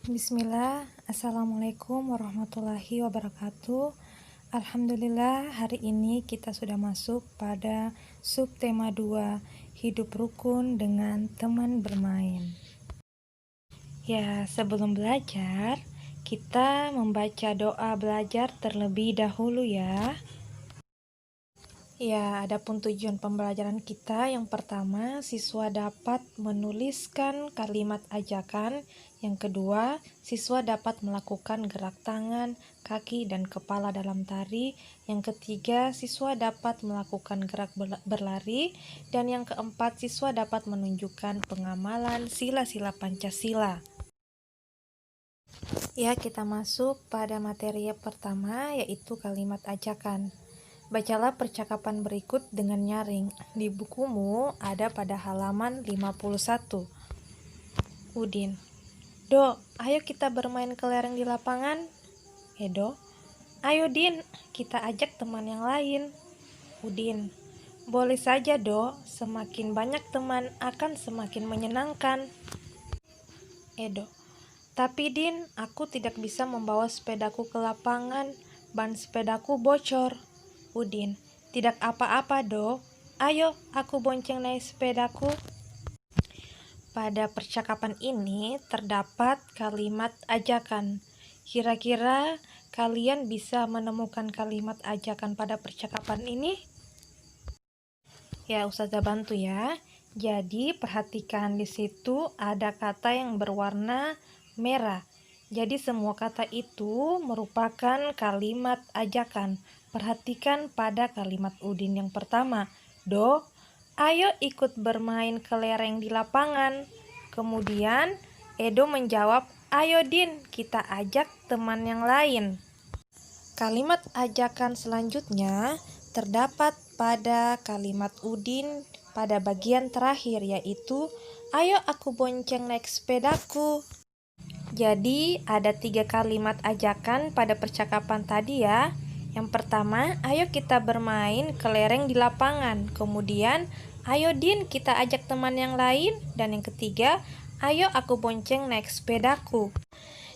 Bismillah, Assalamualaikum warahmatullahi wabarakatuh. Alhamdulillah, hari ini kita sudah masuk pada subtema 2, hidup rukun dengan teman bermain. Ya, sebelum belajar, kita membaca doa belajar terlebih dahulu ya. Ya, adapun tujuan pembelajaran kita, yang pertama, siswa dapat menuliskan kalimat ajakan. Yang kedua, siswa dapat melakukan gerak tangan, kaki, dan kepala dalam tari. Yang ketiga, siswa dapat melakukan gerak berlari. Dan yang keempat, siswa dapat menunjukkan pengamalan sila-sila Pancasila. Ya, kita masuk pada materi pertama, yaitu kalimat ajakan. Bacalah percakapan berikut dengan nyaring. Di bukumu ada pada halaman 51. Udin: "Do, ayo kita bermain kelereng di lapangan." Edo: "Ayo Din, kita ajak teman yang lain." Udin: "Boleh saja Do, semakin banyak teman akan semakin menyenangkan." Edo: "Tapi Din, aku tidak bisa membawa sepedaku ke lapangan, ban sepedaku bocor." Udin: "Tidak apa-apa Do, ayo aku bonceng naik sepedaku." Pada percakapan ini terdapat kalimat ajakan. Kira-kira kalian bisa menemukan kalimat ajakan pada percakapan ini? Ya, Ustazah bantu ya. Jadi perhatikan di situ ada kata yang berwarna merah. Jadi semua kata itu merupakan kalimat ajakan. Perhatikan pada kalimat Udin yang pertama. Do, ayo ikut bermain kelereng di lapangan. Kemudian Edo menjawab, ayo Din, kita ajak teman yang lain. Kalimat ajakan selanjutnya terdapat pada kalimat Udin pada bagian terakhir, yaitu ayo aku bonceng naik sepedaku. Jadi ada 3 kalimat ajakan pada percakapan tadi ya. Yang pertama, ayo kita bermain kelereng di lapangan. Kemudian, ayo Din, kita ajak teman yang lain. Dan yang ketiga, ayo aku bonceng naik sepedaku.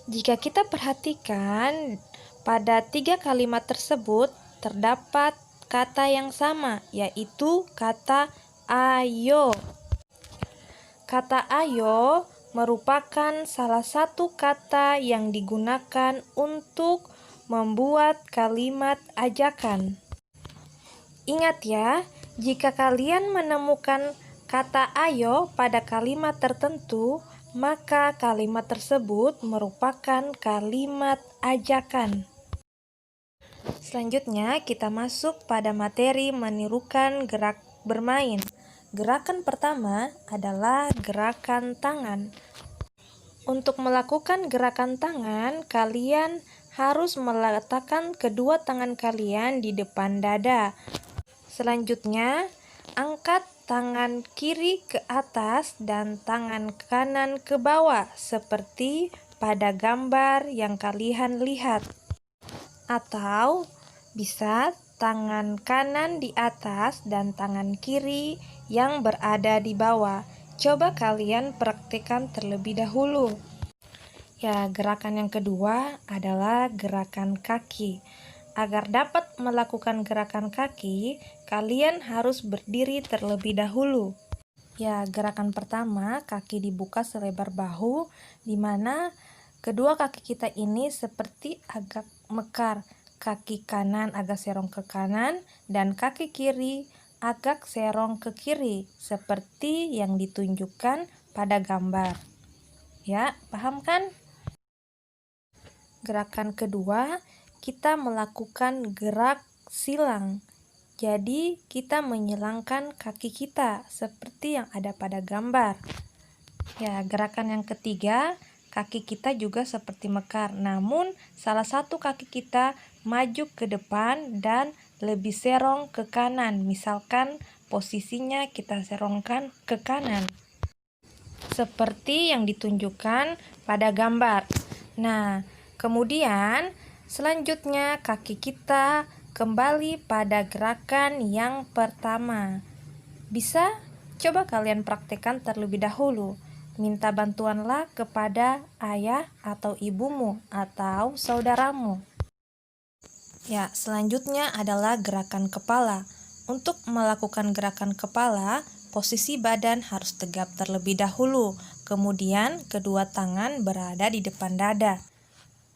Jika kita perhatikan, pada 3 kalimat tersebut terdapat kata yang sama, yaitu kata ayo. Kata ayo merupakan salah satu kata yang digunakan untuk membuat kalimat ajakan. Ingat ya, jika kalian menemukan kata ayo pada kalimat tertentu, maka kalimat tersebut merupakan kalimat ajakan. Selanjutnya, kita masuk pada materi menirukan gerak bermain. Gerakan pertama adalah gerakan tangan. Untuk melakukan gerakan tangan, kalian harus meletakkan kedua tangan kalian di depan dada. Selanjutnya, angkat tangan kiri ke atas dan tangan kanan ke bawah, seperti pada gambar yang kalian lihat. Atau bisa tangan kanan di atas dan tangan kiri yang berada di bawah. Coba kalian praktikkan terlebih dahulu. Ya, gerakan yang kedua adalah gerakan kaki. Agar dapat melakukan gerakan kaki, kalian harus berdiri terlebih dahulu. Ya, gerakan pertama, kaki dibuka selebar bahu, di mana kedua kaki kita ini seperti agak mekar. Kaki kanan agak serong ke kanan dan kaki kiri agak serong ke kiri, seperti yang ditunjukkan pada gambar. Ya, paham kan? Gerakan kedua, kita melakukan gerak silang. Jadi, kita menyilangkan kaki kita seperti yang ada pada gambar. Ya, gerakan yang ketiga, kaki kita juga seperti mekar, namun salah satu kaki kita maju ke depan dan lebih serong ke kanan. Misalkan posisinya kita serongkan ke kanan, seperti yang ditunjukkan pada gambar. Nah, kemudian selanjutnya kaki kita kembali pada gerakan yang pertama. Bisa? Coba kalian praktekkan terlebih dahulu. minta bantuanlah kepada ayah atau ibumu atau saudaramu. Ya, selanjutnya adalah gerakan kepala. Untuk melakukan gerakan kepala, posisi badan harus tegap terlebih dahulu. Kemudian, kedua tangan berada di depan dada.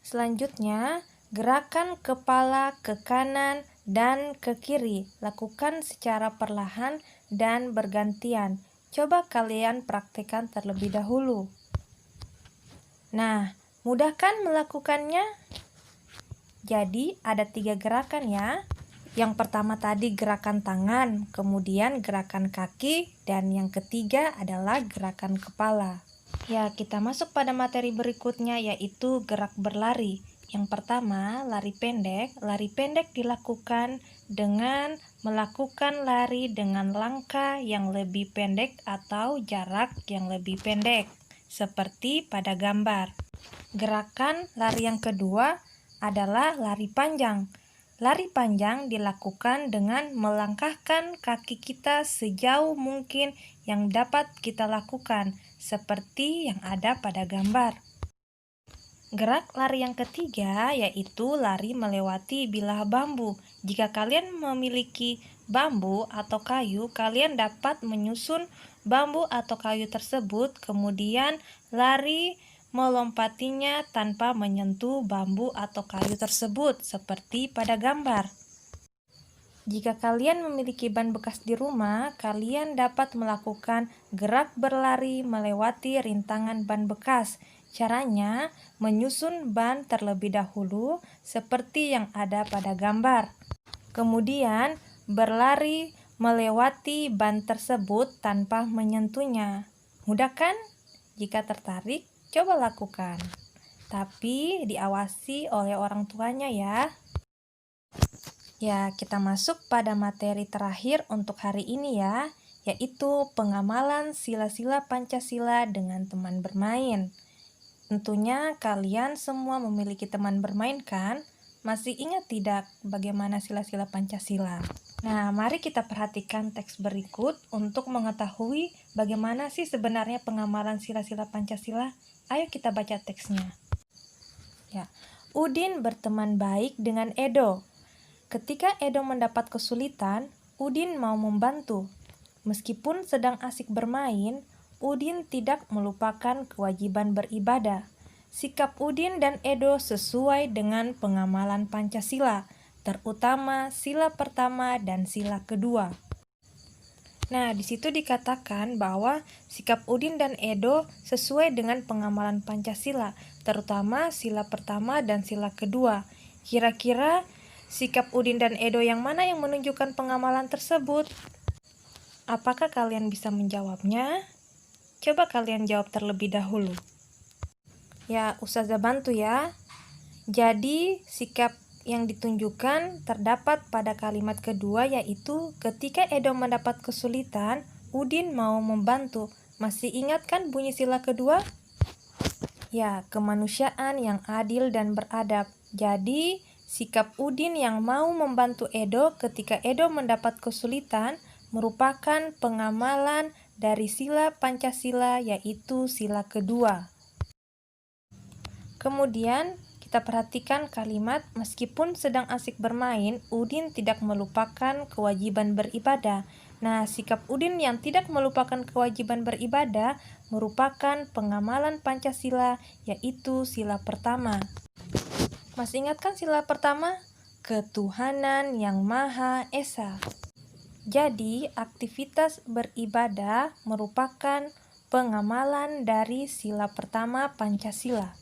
Selanjutnya, gerakan kepala ke kanan dan ke kiri. Lakukan secara perlahan dan bergantian. Coba kalian praktekkan terlebih dahulu. Nah, mudah kan melakukannya? Jadi, ada 3 gerakan ya. Yang pertama tadi gerakan tangan, kemudian gerakan kaki, dan yang ketiga adalah gerakan kepala. Ya, kita masuk pada materi berikutnya yaitu gerak berlari. Yang pertama, lari pendek. Lari pendek dilakukan dengan melakukan lari dengan langkah yang lebih pendek atau jarak yang lebih pendek, seperti pada gambar. Gerakan lari yang kedua adalah lari panjang. Lari panjang dilakukan dengan melangkahkan kaki kita sejauh mungkin yang dapat kita lakukan, seperti yang ada pada gambar. Gerak lari yang ketiga yaitu lari melewati bilah bambu. Jika kalian memiliki bambu atau kayu, kalian dapat menyusun bambu atau kayu tersebut, kemudian lari melompatinya tanpa menyentuh bambu atau kayu tersebut, seperti pada gambar. Jika kalian memiliki ban bekas di rumah, kalian dapat melakukan gerak berlari melewati rintangan ban bekas. Caranya, menyusun ban terlebih dahulu seperti yang ada pada gambar. Kemudian, berlari melewati ban tersebut tanpa menyentuhnya. Mudah kan? Jika tertarik, coba lakukan. Tapi diawasi oleh orang tuanya ya. Ya, kita masuk pada materi terakhir untuk hari ini ya, yaitu pengamalan sila-sila Pancasila dengan teman bermain. Tentunya kalian semua memiliki teman bermain kan? Masih ingat tidak bagaimana sila-sila Pancasila? Nah, mari kita perhatikan teks berikut untuk mengetahui bagaimana sih sebenarnya pengamalan sila-sila Pancasila. Ayo kita baca teksnya. Ya, Udin berteman baik dengan Edo. Ketika Edo mendapat kesulitan, Udin mau membantu. Meskipun sedang asik bermain, Udin tidak melupakan kewajiban beribadah. Sikap Udin dan Edo sesuai dengan pengamalan Pancasila, terutama sila pertama dan sila kedua. Nah, di situ dikatakan bahwa sikap Udin dan Edo sesuai dengan pengamalan Pancasila, terutama sila pertama dan sila kedua. Kira-kira sikap Udin dan Edo yang mana yang menunjukkan pengamalan tersebut? Apakah kalian bisa menjawabnya? Coba kalian jawab terlebih dahulu. Ya, Ustazah bantu ya. Jadi, sikap yang ditunjukkan terdapat pada kalimat kedua yaitu ketika Edo mendapat kesulitan, Udin mau membantu. Masih ingat kan bunyi sila kedua? Ya, kemanusiaan yang adil dan beradab. Jadi, sikap Udin yang mau membantu Edo ketika Edo mendapat kesulitan merupakan pengamalan dari sila Pancasila yaitu sila kedua. Kemudian kita perhatikan kalimat meskipun sedang asik bermain, Udin tidak melupakan kewajiban beribadah. Nah, sikap Udin yang tidak melupakan kewajiban beribadah merupakan pengamalan Pancasila yaitu sila pertama. Masih ingat kan sila pertama? Ketuhanan yang Maha Esa. Jadi, aktivitas beribadah merupakan pengamalan dari sila pertama Pancasila.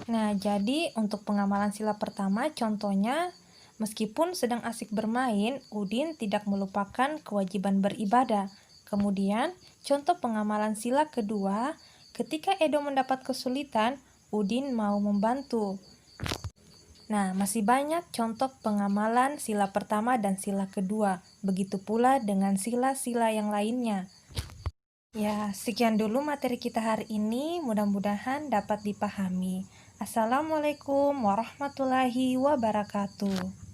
Nah, jadi untuk pengamalan sila pertama, contohnya, meskipun sedang asik bermain, Udin tidak melupakan kewajiban beribadah. Kemudian, contoh pengamalan sila kedua, ketika Edo mendapat kesulitan, Udin mau membantu. Nah, masih banyak contoh pengamalan sila pertama dan sila kedua. Begitu pula dengan sila-sila yang lainnya. Ya, sekian dulu materi kita hari ini. Mudah-mudahan dapat dipahami. Assalamualaikum warahmatullahi wabarakatuh.